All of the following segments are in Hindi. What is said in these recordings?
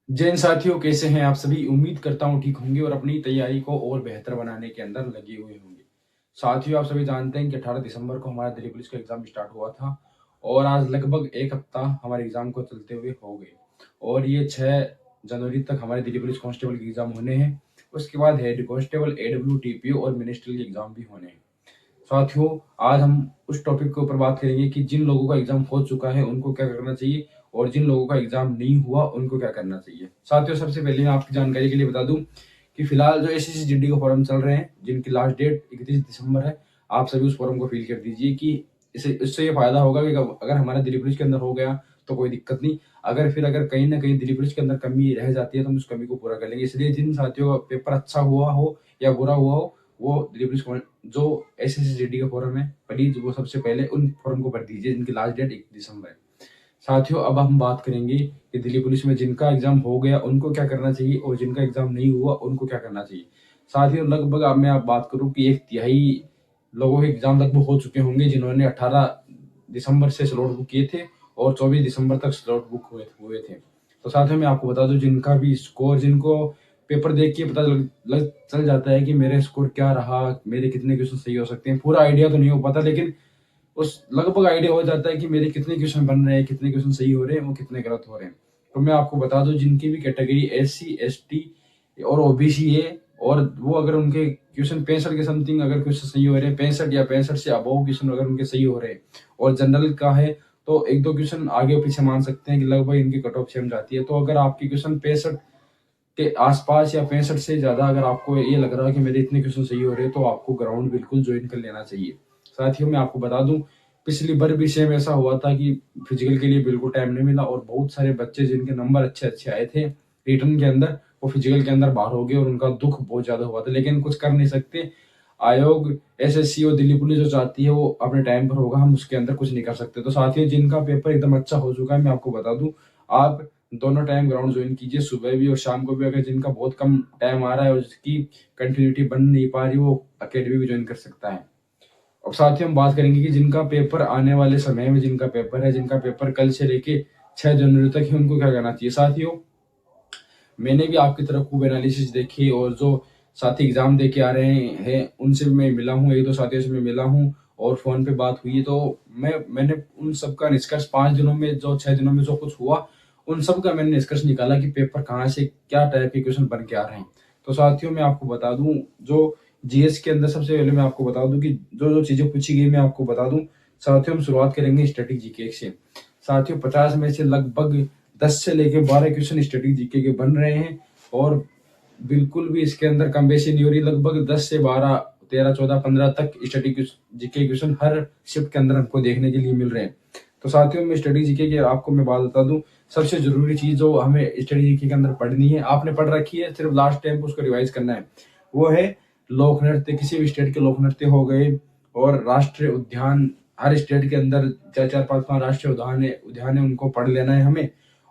जय हिंद साथियों, कैसे हैं आप सभी। उम्मीद करता हूँ ठीक होंगे और अपनी तैयारी को और बेहतर बनाने के अंदर लगे हुए होंगे। साथियों, आप सभी जानते हैं कि 18 दिसंबर को हमारा दिल्ली पुलिस का एग्जाम स्टार्ट हुआ था और आज लगभग एक हफ्ता हमारे एग्जाम को चलते हुए हो गए और ये 6 जनवरी तक हमारे दिल्ली पुलिस कांस्टेबल के एग्जाम होने हैं। उसके बाद हेड कांस्टेबल, एडब्ल्यू, टीपीओ और मिनिस्ट्रियल के एग्जाम भी होने हैं। साथियों, आज हम उस टॉपिक के ऊपर बात करेंगे कि जिन लोगों का एग्जाम हो चुका है उनको क्या करना चाहिए और जिन लोगों का एग्जाम नहीं हुआ उनको क्या करना चाहिए। साथियों, सबसे पहले मैं आपकी जानकारी के लिए बता दूं कि फिलहाल जो एसएससी जीडी के फॉर्म चल रहे हैं जिनकी लास्ट डेट 31 दिसंबर है, आप सभी उस फॉर्म को फिल कर दीजिए कि इससे ये फायदा होगा कि अगर हमारा दिल्ली पुलिस के अंदर हो गया तो कोई दिक्कत नहीं। अगर कहीं ना कहीं दिल्ली पुलिस के अंदर कमी रह जाती है तो हम उस कमी को पूरा कर लेंगे। इसलिए जिन साथियों का पेपर अच्छा हुआ हो या बुरा हुआ हो, वो दिल्ली पुलिस जो एसएससी का फॉर्म है, प्लीज वो सबसे पहले उन फॉर्म को भर दीजिए जिनकी लास्ट डेट 1 दिसंबर है। साथियों, अब हम बात करेंगे कि दिल्ली पुलिस में जिनका एग्जाम हो गया उनको क्या करना चाहिए और जिनका एग्जाम नहीं हुआ उनको क्या करना चाहिए। साथियों, लगभग अब मैं आप बात करूं कि 1/3 लोगों के एग्जाम लगभग हो चुके होंगे जिन्होंने 18 दिसंबर से स्लॉट बुक किए थे और 24 दिसंबर तक स्लॉट बुक हुए थे। तो साथियों, मैं आपको बता दूं जिनका भी स्कोर, जिनको पेपर देख के पता चल जाता है कि मेरे स्कोर क्या रहा, मेरे कितने क्वेश्चन सही हो सकते हैं। पूरा आइडिया तो नहीं हो पाता लेकिन उस लगभग आइडिया हो जाता है कि मेरे कितने क्वेश्चन बन रहे हैं, कितने क्वेश्चन सही हो रहे हैं, वो कितने गलत हो रहे हैं। तो मैं आपको बता दूं जिनकी भी कैटेगरी SC ST और OBC है और वो अगर उनके क्वेश्चन 65 के समथिंग अगर क्वेश्चन सही हो रहे हैं, 65 या 65 से अबव क्वेश्चन अगर उनके सही हो रहे हैं और जनरल का है तो 1-2 क्वेश्चन आगे पीछे मान सकते हैं कि लगभग इनकी कट ऑफ सेम जाती है। तो अगर आपकी क्वेश्चन 65 के आसपास या 65 से ज्यादा अगर आपको ये लग रहा है कि मेरे इतने क्वेश्चन सही हो रहे हैं तो आपको ग्राउंड बिल्कुल ज्वाइन कर लेना चाहिए। साथियों, मैं आपको बता दूं पिछली बार भी सेम ऐसा हुआ था कि फिजिकल के लिए बिल्कुल टाइम नहीं मिला और बहुत सारे बच्चे जिनके नंबर अच्छे अच्छे आए थे रिटर्न के अंदर, वो फिजिकल के अंदर बाहर हो गए और उनका दुख बहुत ज्यादा हुआ था। लेकिन कुछ कर नहीं सकते। आयोग, SSC और दिल्ली पुलिस जो चाहती है वो अपने टाइम पर होगा, हम उसके अंदर कुछ नहीं कर सकते। तो साथियों, जिनका पेपर एकदम अच्छा हो चुका है मैं आपको बता दूं आप दोनों टाइम ग्राउंड ज्वाइन कीजिए, सुबह भी और शाम को भी। अगर जिनका बहुत कम टाइम आ रहा है और जिसकी कंटिन्यूटी बन नहीं पा रही, वो अकेडमी भी ज्वाइन कर सकता है। अब साथ ही हम बात करेंगे कि जिनका पेपर आने वाले समय में, जिनका पेपर है, जिनका पेपर कल से लेके 6 जनवरी तक है, उनको क्या करना चाहिए। साथियों, मैंने भी आपकी तरफ खूब एनालिसिस देखी और जो साथी एग्जाम दे के आ रहे हैं उनसे भी मैं मिला हूँ, 1-2 साथियों से मैं मिला हूँ और फोन पे बात हुई है। तो मैंने उन सबका निष्कर्ष 5 दिनों में, जो 6 दिनों में जो कुछ हुआ उन सब का मैंने निष्कर्ष निकाला कि पेपर कहाँ से क्या टाइप के क्वेश्चन बन के आ रहे हैं। तो साथियों, मैं आपको बता दूं जो GS के अंदर सबसे पहले मैं आपको बता दूं कि जो जो चीजें पूछी गई मैं आपको बता दूं। साथियों, हम शुरुआत करेंगे स्टैटिक जीके से। साथियों, 50 में से लगभग 10 से लेके 12 क्वेश्चन स्टैटिक जीके के बन रहे हैं और बिल्कुल भी इसके अंदर कम बेसी नहीं हो रही। लगभग 10 से 12, 13, 14, 15 तक स्टैटिक जीके क्वेश्चन हर शिफ्ट के अंदर हमको देखने के लिए मिल रहे हैं। तो साथियों, मैं स्टडी जीके की आपको मैं बात बता दूं, सबसे जरूरी चीज जो हमें स्टडी जीके के अंदर पढ़नी है, आपने पढ़ रखी है, सिर्फ लास्ट टाइम उसको रिवाइज करना है। वो है लोक नृत्य। किसी भी स्टेट के लोक नृत्य हो गए और राष्ट्रीय उद्यान, हर स्टेट के अंदर 4-4, 5-5 राष्ट्रीय उद्यान है, उनको पढ़ लेना है हमें।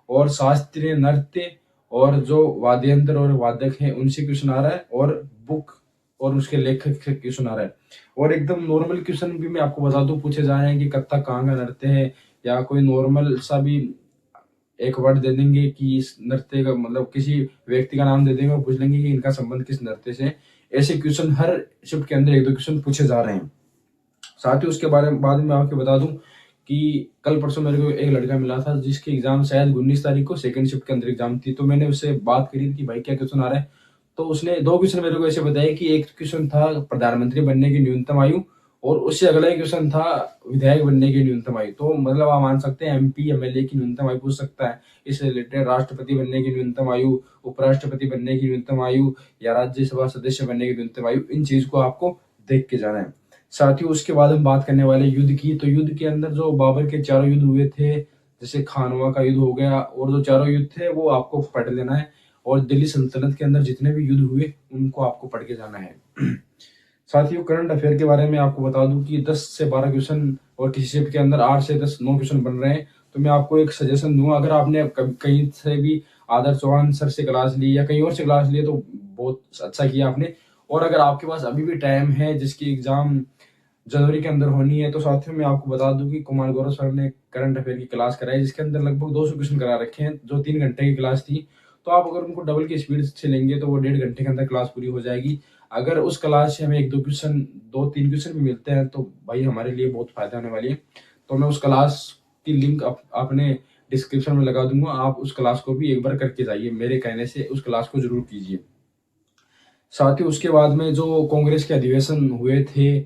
और शास्त्रीय नृत्य और जो वाद्य यंत्र और वादक है उनसे क्वेश्चन आ रहा है और बुक और उसके लेखक से क्वेश्चन आ रहा है। और एकदम नॉर्मल क्वेश्चन भी मैं आपको बता दूं पूछे जा रहे हैं कि कथक कहाँ का नृत्य है, या कोई नॉर्मल सा भी एक वर्ड दे देंगे कि इस नृत्य का मतलब, किसी व्यक्ति का नाम दे देंगे और पूछ लेंगे कि इनका संबंध किस नृत्य से है। ऐसे क्वेश्चन हर शिफ्ट के अंदर 1-2 क्वेश्चन पूछे जा रहे हैं। साथ ही उसके बारे में बाद में आपको बता दूं कि कल परसों मेरे को एक लड़का मिला था जिसकी एग्जाम शायद 19 तारीख को सेकंड शिफ्ट के अंदर एग्जाम थी। तो मैंने उससे बात करी कि भाई क्या क्वेश्चन आ रहा है। तो उसने 2 क्वेश्चन मेरे को ऐसे बताया कि एक क्वेश्चन था प्रधानमंत्री बनने की न्यूनतम आयु और उससे अगला ही क्वेश्चन था विधायक बनने की न्यूनतम आयु। तो मतलब आप मान सकते हैं MP MLA की न्यूनतम आयु पूछ सकता है। इससे रिलेटेड राष्ट्रपति बनने की न्यूनतम आयु, उपराष्ट्रपति बनने की न्यूनतम आयु या राज्यसभा सदस्य बनने की न्यूनतम आयु, इन चीज को आपको देख के जाना है। साथ ही उसके बाद हम बात करने वाले युद्ध की। तो युद्ध के अंदर जो बाबर के चारों युद्ध हुए थे, जैसे खानवा का युद्ध हो गया और जो चारों युद्ध थे वो आपको पढ़ लेना है। और दिल्ली सल्तनत के अंदर जितने भी युद्ध हुए उनको आपको पढ़ के जाना है। साथियों, करंट अफेयर के बारे में आपको बता दूं कि 10 से 12 क्वेश्चन और किसी शिफ्ट के अंदर 8 से 9 क्वेश्चन बन रहे हैं। तो मैं आपको एक सजेशन दूंगा, अगर आपने कहीं से भी आदर्श चौहान सर से क्लास ली या कहीं और से क्लास ली तो बहुत अच्छा किया आपने। और अगर आपके पास अभी भी टाइम है, जिसकी एग्जाम जनवरी के अंदर होनी है, तो साथियों मैं आपको बता दूं कि कुमार गौरव सर ने करंट अफेयर की क्लास कराई जिसके अंदर लगभग 200 क्वेश्चन करा रखे हैं, जो 3 घंटे की क्लास थी। तो आप अगर उनको डबल की स्पीड से लेंगे तो वो 1.5 घंटे के अंदर क्लास पूरी हो जाएगी। अगर उस क्लास से हमें 2-3 क्वेश्चन भी मिलते हैं तो भाई हमारे लिए बहुत फायदा होने वाली है। तो मैं उस क्लास की लिंक अपने डिस्क्रिप्शन में लगा दूंगा, आप उस क्लास को भी एक बार करके जाइए, मेरे कहने से उस क्लास को जरूर कीजिए। साथ ही उसके बाद में जो कांग्रेस के अधिवेशन हुए थे,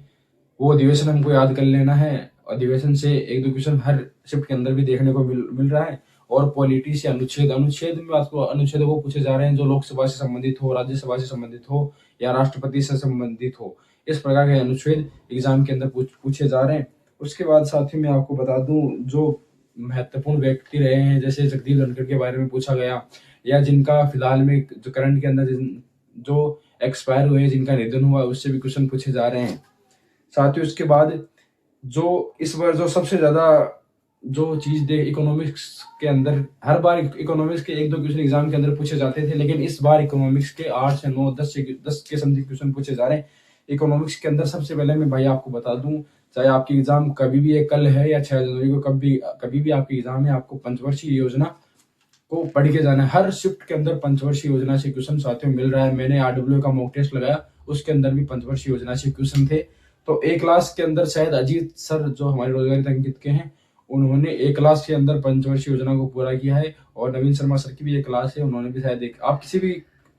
वो अधिवेशन हमको याद कर लेना है। अधिवेशन से 1-2 क्वेश्चन हर शिफ्ट के अंदर भी देखने को मिल रहा है। और पॉलिटी से अनुच्छेद में आपको अनुच्छेद वो पूछे जा रहे हैं जो लोकसभा से संबंधित हो, राज्यसभा से संबंधित हो या राष्ट्रपति से संबंधित हो। इस प्रकार के अनुच्छेद एग्जाम के अंदर पूछे जा रहे हैं। उसके बाद साथ ही मैं आपको बता दूं, जो महत्वपूर्ण व्यक्ति रहे हैं जैसे जगदीप धनखड़ के बारे में पूछा गया, या जिनका फिलहाल में जो करंट के अंदर जो एक्सपायर हुए, जिनका निधन हुआ, उससे भी क्वेश्चन पूछे जा रहे हैं। साथ ही उसके बाद जो इस बार जो सबसे ज्यादा जो चीज दे इकोनॉमिक्स के अंदर, हर बार इकोनॉमिक्स के 1-2 क्वेश्चन एग्जाम के अंदर पूछे जाते थे, लेकिन इस बार इकोनॉमिक्स के 8 से 9, 10 के समथिंग क्वेश्चन पूछे जा रहे हैं इकोनॉमिक्स के अंदर। सबसे पहले मैं भाई आपको बता दूं, चाहे आपकी एग्जाम कभी भी है, कल है या 6 जनवरी को, कभी भी आपकी एग्जाम है, आपको पंचवर्षीय योजना को पढ़ के जाना है। हर शिफ्ट के अंदर पंचवर्षीय योजना से क्वेश्चन साथियों मिल रहा है। मैंने RWA का मॉक टेस्ट लगाया, उसके अंदर भी पंचवर्षीय योजना से क्वेश्चन थे। तो एक क्लास के अंदर शायद अजीत सर जो हमारे रोजगार अंकित के हैं, उन्होंने एक क्लास के अंदर पंचवर्षीय योजना को पूरा किया है। और नवीन शर्मा सर की भी एक क्लास है, उन्होंने भी शायद आप किसी भी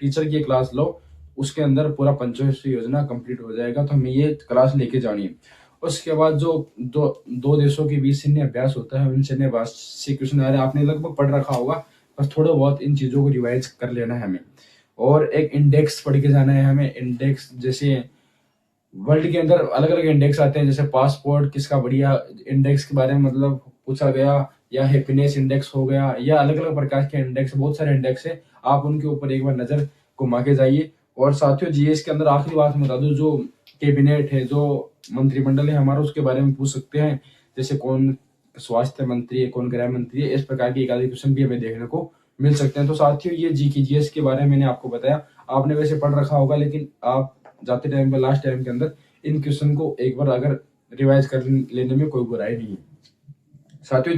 टीचर की एक क्लास लो, उसके अंदर पूरा पंचवर्षीय योजना कंप्लीट हो जाएगा। तो हमें ये क्लास लेके जानी है। उसके बाद जो दो देशों के बीच सैन्य अभ्यास होता है, उन सैन्य अभ्यास से क्वेश्चन आ रहे हैं, आपने लगभग पढ़ रखा होगा, बस थोड़ा बहुत इन चीजों को रिवाइज कर लेना है हमें। और एक इंडेक्स पढ़ के जाना है हमें। इंडेक्स जैसे वर्ल्ड के अंदर अलग अलग इंडेक्स आते हैं, जैसे पासपोर्ट किसका बढ़िया इंडेक्स के बारे में मतलब पूछा गया, या हैप्पीनेस इंडेक्स हो गया, या अलग अलग प्रकार के इंडेक्स, बहुत सारे इंडेक्स है, आप उनके ऊपर एक बार नजर घुमा के जाइए। और साथियों जीएस के अंदर आखिरी बात बता दूं, जो कैबिनेट है, जो मंत्रिमंडल है हमारा, उसके बारे में पूछ सकते हैं, जैसे कौन स्वास्थ्य मंत्री है, कौन गृह मंत्री है, इस प्रकार के एक आधे क्वेश्चन भी हमें देखने को मिल सकते हैं। तो साथियों ये जीएस के बारे में मैंने आपको बताया, आपने वैसे पढ़ रखा होगा, लेकिन आप जाते टाइम पे लास्ट टाइम के अंदर इन क्वेश्चन को एक बार अगर रिवाइज कर लेने में कोई बुराई नहीं है। साथियों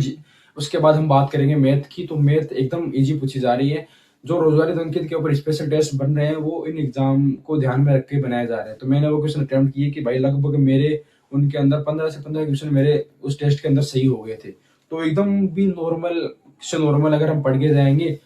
उसके बाद हम बात करेंगे मैथ की। तो मैथ एकदम इजी पूछी जा रही है। जो रोजगारी अंकित के ऊपर स्पेशल टेस्ट बन रहे हैं, वो इन एग्जाम को ध्यान में रख के बनाए जा रहे हैं। तो मैंने वो क्वेश्चन अटेम्प्ट किए कि भाई लगभग मेरे उनके अंदर 15 से 15 क्वेश्चन मेरे उस टेस्ट के अंदर सही हो गए थे। तो एकदम भी नॉर्मल अगर हम पढ़ के जाएंगे,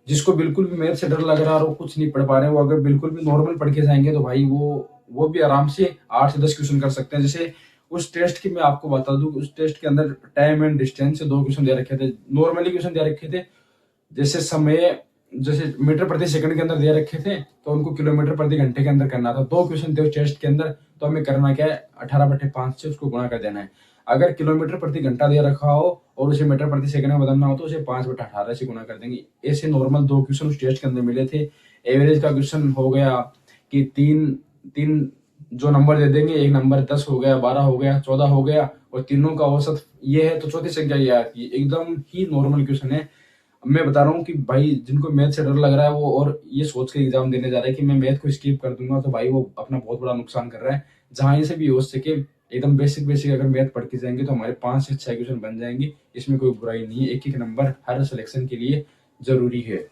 जिसको बिल्कुल भी मैथ से डर लग रहा है और कुछ नहीं पढ़ पा रहे हैं, वो अगर बिल्कुल भी नॉर्मल पढ़ के जाएंगे तो भाई वो भी आराम से 8 से 10 क्वेश्चन कर सकते हैं। जैसे उस टेस्ट की मैं आपको बता दूं, उस टेस्ट के अंदर टाइम एंड डिस्टेंस से 2 क्वेश्चन दे रखे थे, नॉर्मली क्वेश्चन दे रखे थे। जैसे समय, जैसे मीटर प्रति सेकंड के अंदर दे रखे थे, तो उनको किलोमीटर प्रति घंटे के अंदर करना था। 2 क्वेश्चन थे उस टेस्ट के अंदर, तो हमें करना क्या है, 18/5 से उसको गुणा कर देना है। अगर किलोमीटर प्रति घंटा दे रखा हो और उसे मीटर प्रति सेकंड में बदलना हो तो उसे 5/18 से गुणा कर देंगे। ऐसे नॉर्मल 2 क्वेश्चन उस टेस्ट के अंदर मिले थे। एवरेज का क्वेश्चन हो गया कि तीन जो नंबर दे देंगे, एक नंबर 10 हो गया, 12 हो गया, 14 हो गया, और तीनों का औसत ये है तो चौथी संख्या ये आती है। एकदम ही नॉर्मल क्वेश्चन है। मैं बता रहा हूँ कि भाई जिनको मैथ से डर लग रहा है वो और ये सोच के एग्जाम देने जा रहा है कि मैं मैथ को स्किप कर दूंगा, तो भाई वो अपना बहुत बड़ा नुकसान कर रहा है। जहां से भी हो सके एकदम बेसिक अगर मैथ पढ़ के जाएंगे तो हमारे 5 से 6 क्वेश्चन बन जाएंगे। इसमें कोई बुराई नहीं है, एक एक नंबर हर सिलेक्शन के लिए जरूरी है।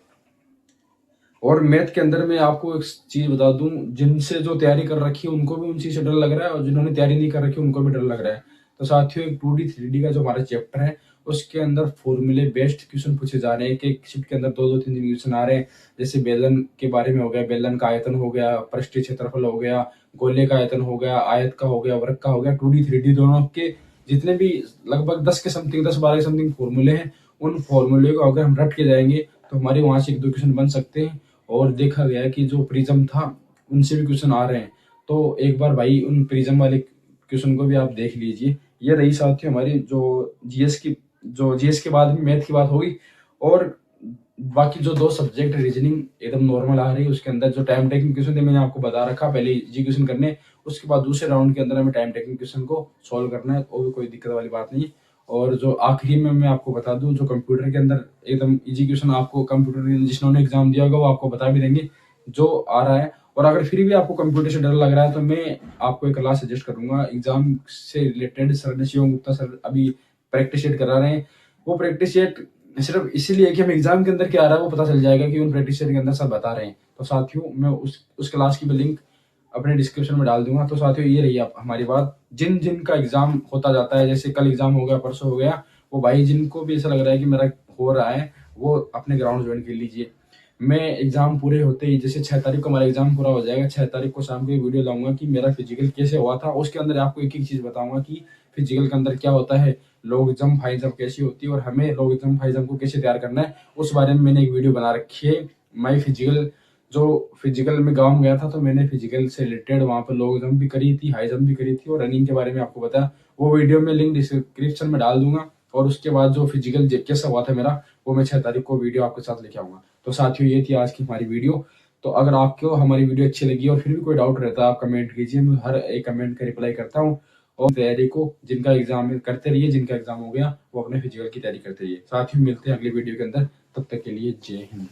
और मैथ के अंदर मैं आपको एक चीज बता दूं, जिनसे जो तैयारी कर रखी है उनको भी उन चीज से डर लग रहा है, और जिन्होंने तैयारी नहीं कर रखी उनको भी डर लग रहा है। तो साथियों एक 2D 3D का जो हमारा चैप्टर है, उसके अंदर फॉर्मूले बेस्ड क्वेश्चन पूछे जा रहे हैं। एक शिफ्ट के अंदर 2-2, 3-3 क्वेश्चन आ रहे हैं। जैसे बेलन के बारे में हो गया, बेलन का आयतन हो गया, पृष्ठीय क्षेत्रफल हो गया, गोले का आयतन हो गया, आयत का हो गया, वर्ग का हो गया। 2D 3D दोनों के जितने भी लगभग 10-12 के समथिंग फॉर्मूले हैं, उन फॉर्मूले को अगर हम रट के जाएंगे तो हमारे वहां से 1-2 क्वेश्चन बन सकते हैं। और देखा गया है कि जो प्रिज्म था उनसे भी क्वेश्चन आ रहे हैं। तो एक बार भाई उन प्रिज्म वाले क्वेश्चन को भी आप देख लीजिए। ये रही साथियों हमारी जो जीएस के बाद में मैथ की बात होगी। और बाकी जो 2 सब्जेक्ट रीजनिंग एकदम नॉर्मल आ रही है, उसके अंदर जो टाइम टेकिंग क्वेश्चन थे मैंने आपको बता रखा, पहले जी क्वेश्चन करने, उसके बाद दूसरे राउंड के अंदर हमें टाइम टेकिंग क्वेश्चन को सॉल्व करना है, वो भी कोई दिक्कत वाली बात नहीं। और जो आखिरी में मैं आपको बता दूं, जो कंप्यूटर के अंदर एकदम इजी क्वेश्चन आपको कंप्यूटर जिन्होंने एग्जाम दिया होगा वो आपको बता भी देंगे जो आ रहा है। और अगर फिर भी आपको कंप्यूटर से डर लग रहा है तो मैं आपको एक क्लास सजेस्ट करूंगा एग्जाम से रिलेटेड। सर ने शिवम गुप्ता सर अभी प्रैक्टिस सेट करा रहे हैं। वो प्रैक्टिस सेट सिर्फ इसीलिए कि हम एग्जाम के अंदर क्या आ रहा है वो पता चल जाएगा कि उन प्रैक्टिस के अंदर सब बता रहे हैं। तो साथियों मैं उस क्लास की भी लिंक अपने डिस्क्रिप्शन में डाल दूंगा। तो साथियों ये रही आप हमारी बात, जिन जिन का एग्जाम होता जाता है, जैसे कल एग्जाम हो गया, परसों हो गया, वो भाई जिनको भी ऐसा लग रहा है कि मेरा हो रहा है वो अपने ग्राउंड ज्वाइन कर लीजिए। मैं एग्जाम पूरे होते ही, जैसे 6 तारीख को हमारा एग्जाम पूरा हो जाएगा, 6 तारीख को शाम को एक वीडियो लाऊंगा कि मेरा फिजिकल कैसे हुआ था। उसके अंदर आपको एक एक चीज बताऊंगा कि फिजिकल के अंदर क्या होता है, लॉन्ग जंप हाई जंप कैसी होती है और हमें लॉन्ग जंप हाई जंप को कैसे तैयार करना है, उस बारे में मैंने एक वीडियो बना रखी है। माई फिजिकल, जो फिजिकल में गाँव गया था तो मैंने फिजिकल से रिलेटेड वहाँ पर लॉन्ग जंप भी करी थी, हाई जंप भी करी थी और रनिंग के बारे में आपको बताया। वो वीडियो में लिंक डिस्क्रिप्शन में डाल दूंगा। और उसके बाद जो फिजिकल कैसा हुआ था मेरा, वो मैं 6 तारीख को वीडियो आपके साथ लेके आऊंगा। तो साथियों ये थी आज की हमारी वीडियो। तो अगर आपको हमारी वीडियो अच्छी लगी और फिर भी कोई डाउट रहता है आप कमेंट कीजिए, मैं हर एक कमेंट का रिप्लाई करता हूँ। और तैयारी को जिनका एग्जाम करते रहिए, जिनका एग्जाम हो गया वो अपने फिजिकल की तैयारी करते रहिए। साथियों मिलते हैं अगली वीडियो के अंदर, तब तक के लिए जय हिंद।